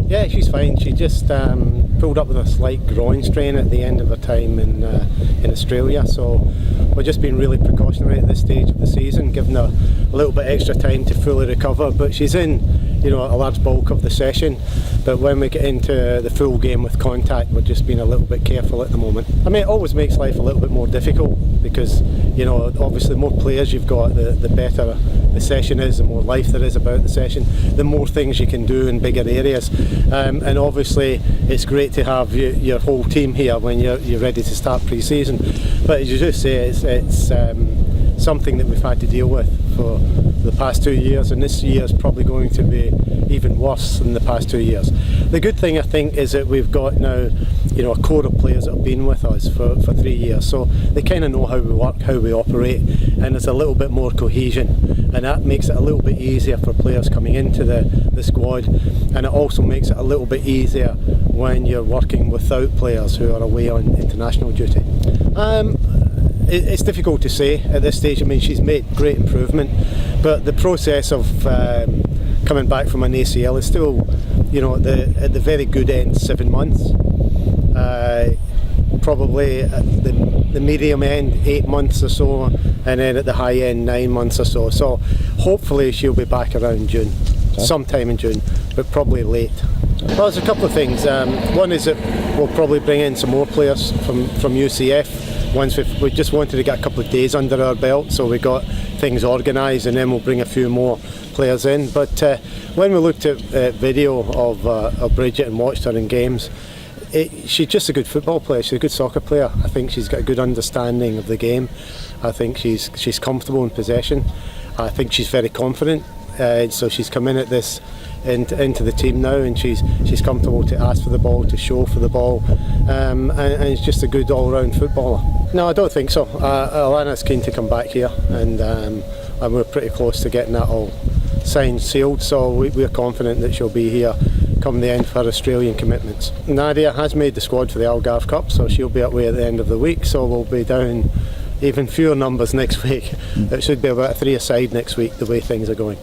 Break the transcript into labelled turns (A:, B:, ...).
A: Yeah, she's fine. She just pulled up with a slight groin strain at the end of her time in Australia, so we're just being really precautionary at this stage of the season, giving her a little bit extra time to fully recover. But she's in, you know, a large bulk of the session. But when we get into the full game with contact, we're just being a little bit careful at the moment. I mean, it always makes life a little bit more difficult because, you know, obviously the more players you've got, the better the session is, the more life there is about the session, the more things you can do in bigger areas. And obviously it's great to have your whole team here when you're ready to start pre-season. But as you just say, it's something that we've had to deal with for the past 2 years, and this year is probably going to be even worse than the past 2 years. The good thing, I think, is that we've got now, you know, a core of players that have been with us for 3 years, so they kind of know how we work, how we operate, and there's a little bit more cohesion, and that makes it a little bit easier for players coming into the squad, and it also makes it a little bit easier when you're working without players who are away on international duty. It's difficult to say at this stage. I mean, she's made great improvement, but the process of coming back from an ACL is still, you know, at the very good end, 7 months. Probably at the medium end, 8 months or so, and then at the high end, 9 months or so. So hopefully she'll be back around June, sometime in June, but probably late. Well, there's a couple of things. One is that we'll probably bring in some more players from UCF. Once we just wanted to get a couple of days under our belt, so we got things organised, and then we'll bring a few more players in. But when we looked at video of Bridget and watched her in games, she's just a good football player. She's a good soccer player. I think she's got a good understanding of the game. I think she's comfortable in possession. I think she's very confident. So she's come in at this into the team now, and she's comfortable to ask for the ball, to show for the ball, and it's just a good all-round footballer. No, I don't think so. Alanna's keen to come back here, and we're pretty close to getting that all signed, sealed, so we're confident that she'll be here come the end for Australian commitments. Nadia has made the squad for the Algarve Cup, so she'll be away at the end of the week, so we'll be down even fewer numbers next week. It should be about 3 aside next week, the way things are going.